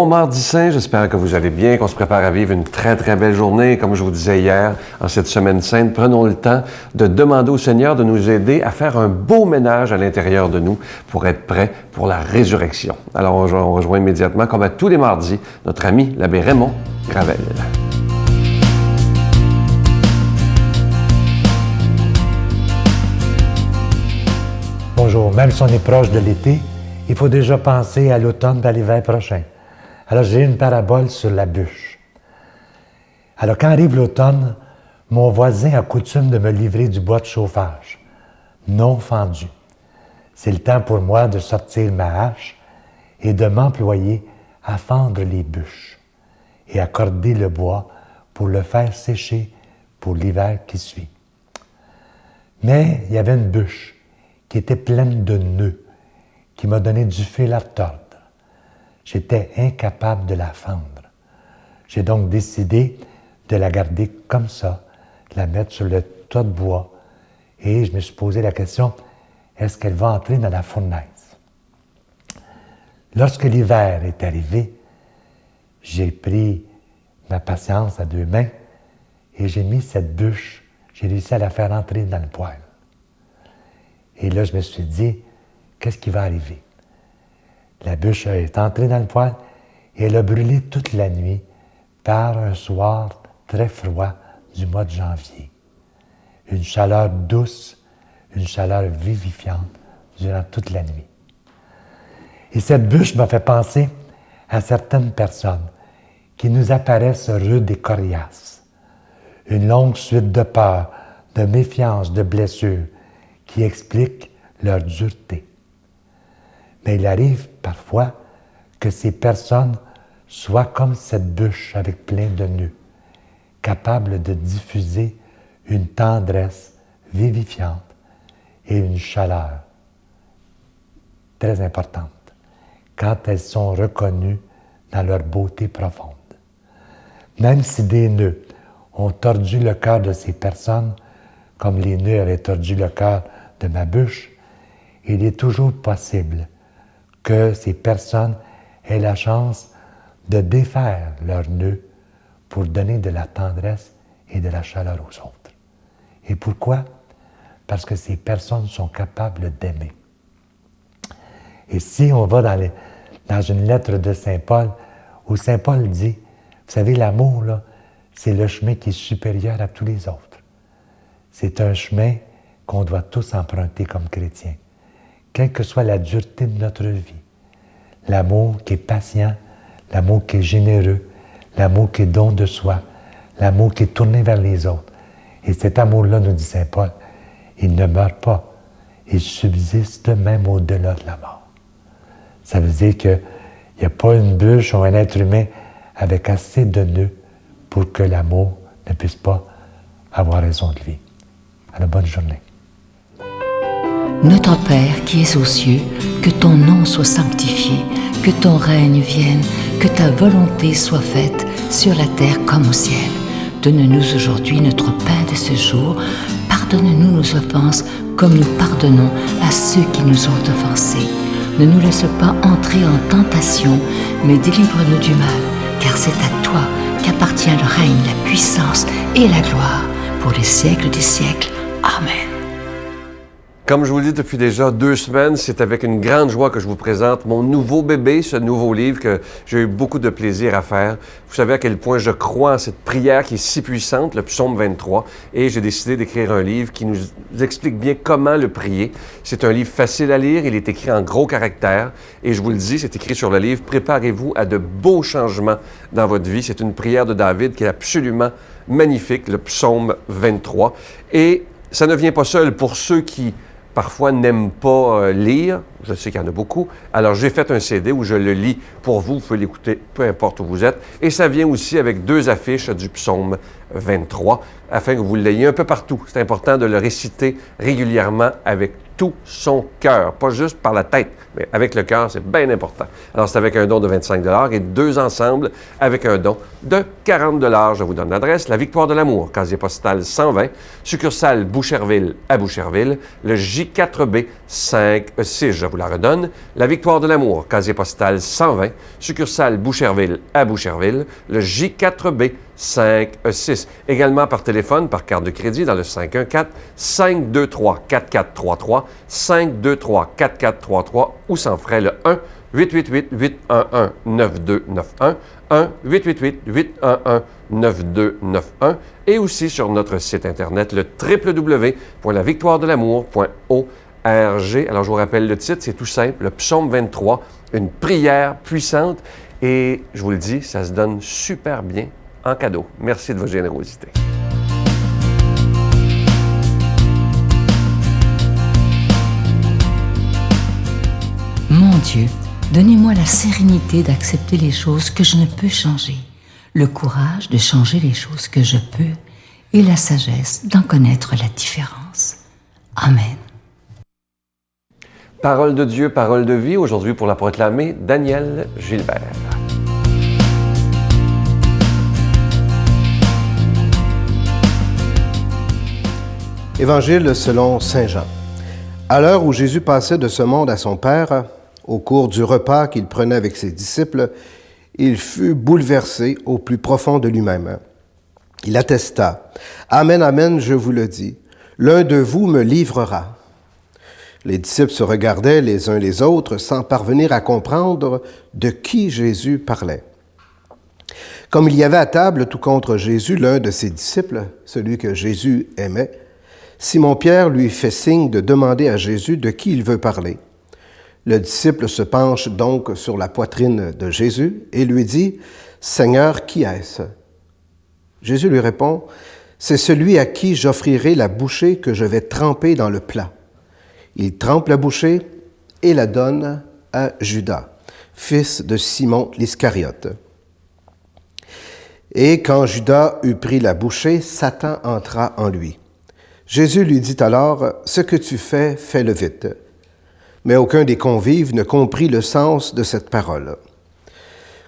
mardi saint, j'espère que vous allez bien, qu'on se prépare à vivre une très très belle journée. Comme je vous disais hier, en cette semaine sainte, prenons le temps de demander au Seigneur de nous aider à faire un beau ménage à l'intérieur de nous pour être prêts pour la résurrection. Alors on rejoint immédiatement, comme à tous les mardis, notre ami l'abbé Raymond Gravel. Bonjour, même si on est proche de l'été, il faut déjà penser à l'automne et à l'hiver prochain. Alors, j'ai une parabole sur la bûche. Alors, quand arrive l'automne, mon voisin a coutume de me livrer du bois de chauffage, non fendu. C'est le temps pour moi de sortir ma hache et de m'employer à fendre les bûches et à corder le bois pour le faire sécher pour l'hiver qui suit. Mais il y avait une bûche qui était pleine de nœuds, qui m'a donné du fil à retordre. J'étais incapable de la fendre. J'ai donc décidé de la garder comme ça, de la mettre sur le tas de bois, et je me suis posé la question, est-ce qu'elle va entrer dans la fournaise? Lorsque l'hiver est arrivé, j'ai pris ma patience à deux mains et j'ai mis cette bûche, j'ai réussi à la faire entrer dans le poêle. Et là, je me suis dit, qu'est-ce qui va arriver? La bûche est entrée dans le poêle et elle a brûlé toute la nuit par un soir très froid du mois de janvier. Une chaleur douce, une chaleur vivifiante durant toute la nuit. Et cette bûche m'a fait penser à certaines personnes qui nous apparaissent rudes et coriaces. Une longue suite de peurs, de méfiance, de blessures qui expliquent leur dureté. Mais il arrive parfois que ces personnes soient comme cette bûche avec plein de nœuds, capables de diffuser une tendresse vivifiante et une chaleur très importante quand elles sont reconnues dans leur beauté profonde. Même si des nœuds ont tordu le cœur de ces personnes, comme les nœuds avaient tordu le cœur de ma bûche, il est toujours possible que ces personnes aient la chance de défaire leurs nœuds pour donner de la tendresse et de la chaleur aux autres. Et pourquoi? Parce que ces personnes sont capables d'aimer. Et si on va dans une lettre de Saint Paul, où Saint Paul dit, vous savez, l'amour, là, c'est le chemin qui est supérieur à tous les autres. C'est un chemin qu'on doit tous emprunter comme chrétiens, quelle que soit la dureté de notre vie. L'amour qui est patient, l'amour qui est généreux, l'amour qui est don de soi, l'amour qui est tourné vers les autres. Et cet amour-là, nous dit Saint Paul, il ne meurt pas, il subsiste même au-delà de la mort. Ça veut dire qu'il n'y a pas une bûche ou un être humain avec assez de nœuds pour que l'amour ne puisse pas avoir raison de lui. Alors, bonne journée. Notre Père qui es aux cieux, que ton nom soit sanctifié, que ton règne vienne, que ta volonté soit faite sur la terre comme au ciel. Donne-nous aujourd'hui notre pain de ce jour. Pardonne-nous nos offenses comme nous pardonnons à ceux qui nous ont offensés. Ne nous laisse pas entrer en tentation, mais délivre-nous du mal, car c'est à toi qu'appartient le règne, la puissance et la gloire pour les siècles des siècles. Amen. Comme je vous le dis depuis déjà 2 semaines, c'est avec une grande joie que je vous présente mon nouveau bébé, ce nouveau livre que j'ai eu beaucoup de plaisir à faire. Vous savez à quel point je crois en cette prière qui est si puissante, le psaume 23, et j'ai décidé d'écrire un livre qui nous explique bien comment le prier. C'est un livre facile à lire, il est écrit en gros caractères, et je vous le dis, c'est écrit sur le livre, préparez-vous à de beaux changements dans votre vie. C'est une prière de David qui est absolument magnifique, le psaume 23. Et ça ne vient pas seul pour ceux qui parfois n'aiment pas lire, je sais qu'il y en a beaucoup, alors j'ai fait un CD où je le lis pour vous, vous pouvez l'écouter peu importe où vous êtes, et ça vient aussi avec 2 affiches du psaume 23, afin que vous l'ayez un peu partout. C'est important de le réciter régulièrement avec tout son cœur, pas juste par la tête, mais avec le cœur, c'est bien important. Alors, c'est avec un don de 25 et 2 ensemble avec un don de 40 Je vous donne l'adresse, la Victoire de l'amour, casier postal 120, succursale Boucherville à Boucherville, le J4B 56, je vous la redonne, la Victoire de l'amour, casier postal 120, succursale Boucherville à Boucherville, le J4B 56. Également par téléphone, par carte de crédit dans le 514-523-4433, 523-4433 ou sans frais le 1-888-811-9291, 1-888-811-9291 et aussi sur notre site Internet, le www.lavictoiredelamour.org. Alors, je vous rappelle le titre, c'est tout simple, le psaume 23, une prière puissante et je vous le dis, ça se donne super bien en cadeau. Merci de votre générosité. Mon Dieu, donnez-moi la sérénité d'accepter les choses que je ne peux changer, le courage de changer les choses que je peux et la sagesse d'en connaître la différence. Amen. Parole de Dieu, parole de vie, aujourd'hui pour la proclamer, Daniel Gilbert. Évangile selon saint Jean. À l'heure où Jésus passait de ce monde à son Père, au cours du repas qu'il prenait avec ses disciples, il fut bouleversé au plus profond de lui-même. Il attesta, « Amen, amen, je vous le dis, l'un de vous me livrera. » Les disciples se regardaient les uns les autres sans parvenir à comprendre de qui Jésus parlait. Comme il y avait à table tout contre Jésus l'un de ses disciples, celui que Jésus aimait, Simon-Pierre lui fait signe de demander à Jésus de qui il veut parler. Le disciple se penche donc sur la poitrine de Jésus et lui dit, « Seigneur, qui est-ce » Jésus lui répond, « C'est celui à qui j'offrirai la bouchée que je vais tremper dans le plat. » Il trempe la bouchée et la donne à Judas, fils de Simon l'Iscariote. Et quand Judas eut pris la bouchée, Satan entra en lui. Jésus lui dit alors, « Ce que tu fais, fais-le vite. » Mais aucun des convives ne comprit le sens de cette parole.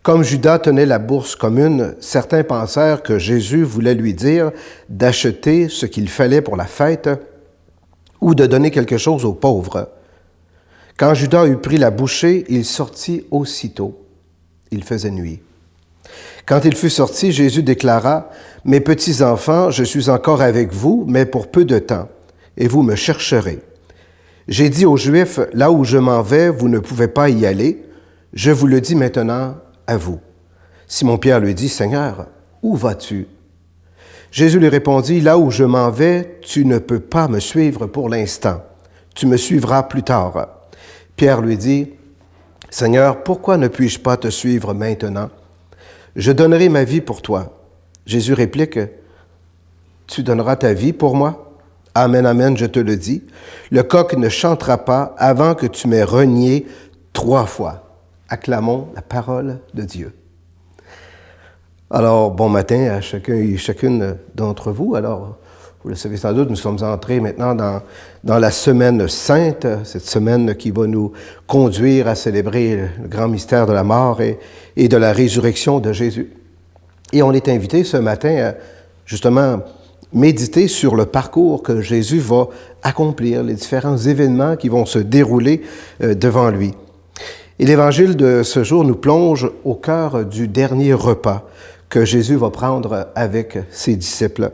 Comme Judas tenait la bourse commune, certains pensèrent que Jésus voulait lui dire d'acheter ce qu'il fallait pour la fête ou de donner quelque chose aux pauvres. Quand Judas eut pris la bouchée, il sortit aussitôt. Il faisait nuit. Quand il fut sorti, Jésus déclara, « Mes petits enfants, je suis encore avec vous, mais pour peu de temps, et vous me chercherez. J'ai dit aux Juifs, là où je m'en vais, vous ne pouvez pas y aller. Je vous le dis maintenant à vous. » Simon-Pierre lui dit, « Seigneur, où vas-tu? » Jésus lui répondit, « Là où je m'en vais, tu ne peux pas me suivre pour l'instant. Tu me suivras plus tard. » Pierre lui dit, « Seigneur, pourquoi ne puis-je pas te suivre maintenant? Je donnerai ma vie pour toi. » Jésus réplique, « Tu donneras ta vie pour moi? Amen, amen, je te le dis. Le coq ne chantera pas avant que tu m'aies renié 3 fois. » Acclamons la parole de Dieu. Alors, bon matin à chacun et chacune d'entre vous. Alors, vous le savez sans doute, nous sommes entrés maintenant dans la semaine sainte, cette semaine qui va nous conduire à célébrer le grand mystère de la mort et de la résurrection de Jésus. Et on est invité ce matin à justement méditer sur le parcours que Jésus va accomplir, les différents événements qui vont se dérouler devant lui. Et l'Évangile de ce jour nous plonge au cœur du dernier repas que Jésus va prendre avec ses disciples.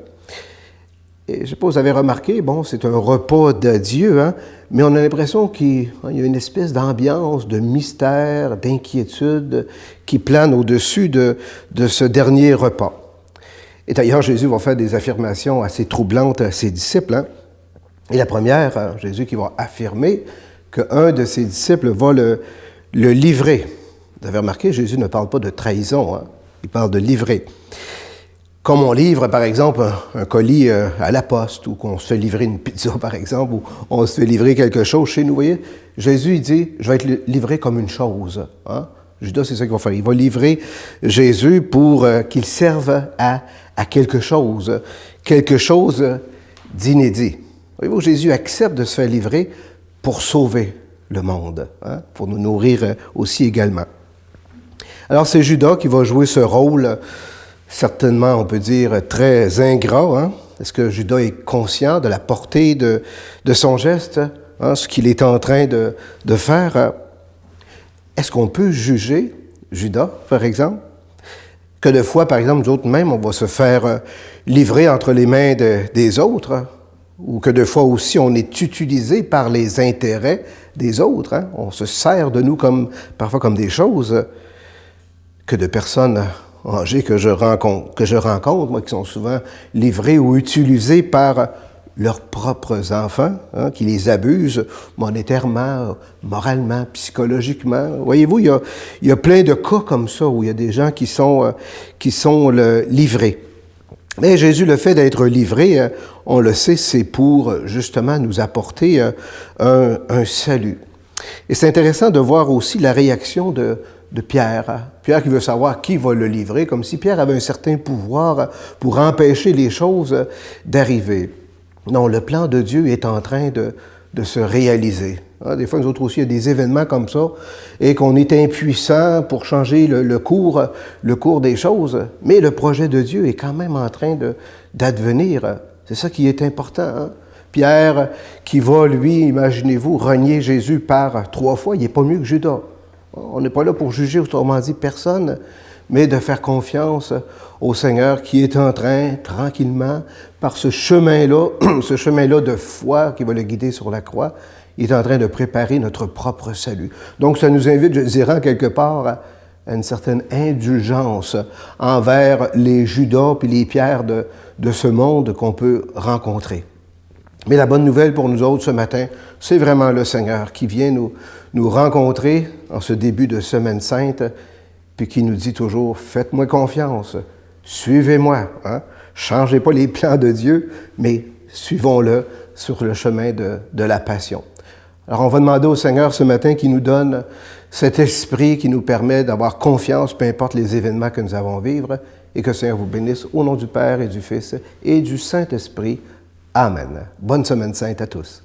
Et je ne sais pas, vous avez remarqué, bon, c'est un repas de Dieu, hein, mais on a l'impression qu'il y a une espèce d'ambiance, de mystère, d'inquiétude qui plane au-dessus de ce dernier repas. Et d'ailleurs, Jésus va faire des affirmations assez troublantes à ses disciples. Hein. Et la première, Jésus qui va affirmer qu'un de ses disciples va le livrer. Vous avez remarqué, Jésus ne parle pas de trahison, hein, il parle de livrer. Comme on livre, par exemple, un colis à la poste, ou qu'on se fait livrer une pizza, par exemple, ou on se fait livrer quelque chose chez nous, vous voyez, Jésus, il dit, je vais être livré comme une chose. Hein? Judas, c'est ça qu'il va faire. Il va livrer Jésus pour qu'il serve à quelque chose d'inédit. Voyez-vous, Jésus accepte de se faire livrer pour sauver le monde, hein, pour nous nourrir aussi également. Alors c'est Judas qui va jouer ce rôle, certainement on peut dire très ingrat. Hein? Est-ce que Judas est conscient de la portée de son geste, hein, ce qu'il est en train de faire? Est-ce qu'on peut juger Judas, par exemple? Que de fois, par exemple, nous autres même, on va se faire livrer entre les mains des autres, ou que de fois aussi, on est utilisé par les intérêts des autres. Hein? On se sert de nous parfois comme des choses. Que de personnes âgées que je rencontre, moi, qui sont souvent livrées ou utilisées par leurs propres enfants, hein, qui les abusent monétairement, moralement, psychologiquement. Voyez-vous, il y a plein de cas comme ça où il y a des gens qui sont livrés. Mais Jésus, le fait d'être livré, on le sait, c'est pour justement nous apporter un salut. Et c'est intéressant de voir aussi la réaction de Pierre. Pierre qui veut savoir qui va le livrer, comme si Pierre avait un certain pouvoir pour empêcher les choses d'arriver. Non, le plan de Dieu est en train de se réaliser. Des fois, nous autres aussi, il y a des événements comme ça, et qu'on est impuissant pour changer le cours des choses. Mais le projet de Dieu est quand même en train d'advenir. C'est ça qui est important. Hein? Pierre, qui va, lui, imaginez-vous, renier Jésus par 3 fois, il n'est pas mieux que Judas. On n'est pas là pour juger, autrement dit, personne, mais de faire confiance au Seigneur qui est en train, tranquillement, par ce chemin-là de foi qui va le guider sur la croix, il est en train de préparer notre propre salut. Donc, ça nous invite, je dirais, quelque part, à une certaine indulgence envers les Judas puis les Pierres de ce monde qu'on peut rencontrer. Mais la bonne nouvelle pour nous autres ce matin, c'est vraiment le Seigneur qui vient nous rencontrer en ce début de Semaine Sainte, puis qui nous dit toujours, faites-moi confiance, suivez-moi. Hein? Changez pas les plans de Dieu, mais suivons-le sur le chemin de la passion. Alors on va demander au Seigneur ce matin qu'il nous donne cet esprit qui nous permet d'avoir confiance, peu importe les événements que nous avons à vivre, et que le Seigneur vous bénisse au nom du Père et du Fils et du Saint-Esprit. Amen. Bonne Semaine Sainte à tous.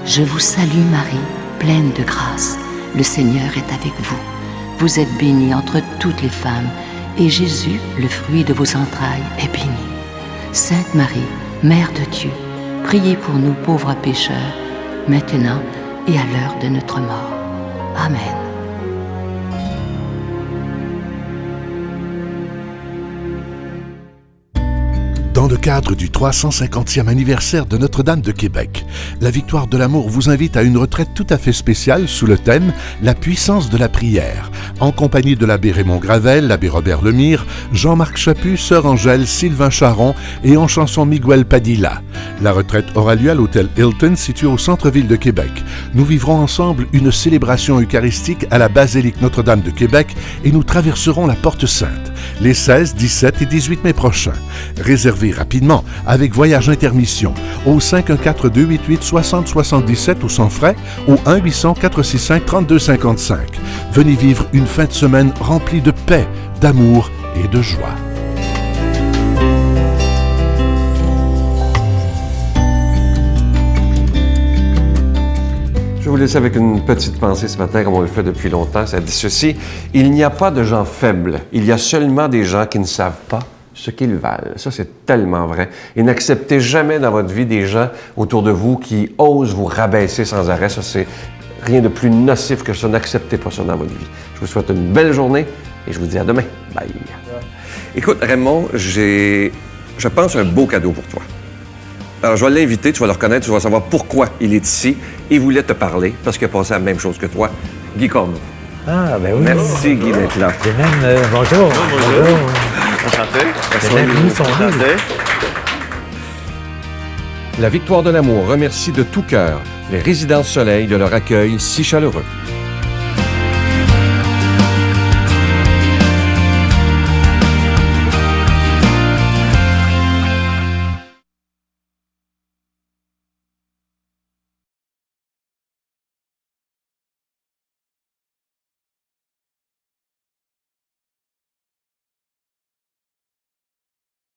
Je vous salue Marie, pleine de grâce. Le Seigneur est avec vous. Vous êtes bénie entre toutes les femmes, et Jésus, le fruit de vos entrailles, est béni. Sainte Marie, Mère de Dieu, priez pour nous pauvres pécheurs, maintenant et à l'heure de notre mort. Amen. Dans le cadre du 350e anniversaire de Notre-Dame de Québec, la Victoire de l'Amour vous invite à une retraite tout à fait spéciale sous le thème « La puissance de la prière », en compagnie de l'abbé Raymond Gravel, l'abbé Robert Lemire, Jean-Marc Chaput, Sœur Angèle, Sylvain Charon et en chanson Miguel Padilla. La retraite aura lieu à l'hôtel Hilton, situé au centre-ville de Québec. Nous vivrons ensemble une célébration eucharistique à la basilique Notre-Dame de Québec et nous traverserons la Porte Sainte les 16, 17 et 18 mai prochains. Réservez rapidement avec Voyage Intermission au 514-288-6077 ou sans frais au 1-800-465-3255. Venez vivre une fin de semaine remplie de paix, d'amour et de joie. Je vous laisse avec une petite pensée ce matin, comme on le fait depuis longtemps. Ça dit ceci: il n'y a pas de gens faibles, il y a seulement des gens qui ne savent pas ce qu'ils valent. Ça, c'est tellement vrai. Et n'acceptez jamais dans votre vie des gens autour de vous qui osent vous rabaisser sans arrêt. Ça, c'est rien de plus nocif que ça. N'acceptez pas ça dans votre vie. Je vous souhaite une belle journée et je vous dis à demain. Bye. Écoute, Raymond, je pense, un beau cadeau pour toi. Alors, je vais l'inviter, tu vas le reconnaître, tu vas savoir pourquoi il est ici. Il voulait te parler parce qu'il a passé la même chose que toi. Guy Corneau. Ah, ben oui. Merci, Guy, d'être là. C'est même... bonjour. Bonjour. Enchanté. C'est même mis son nom. La Victoire de l'Amour remercie de tout cœur les Résidences Soleil de leur accueil si chaleureux.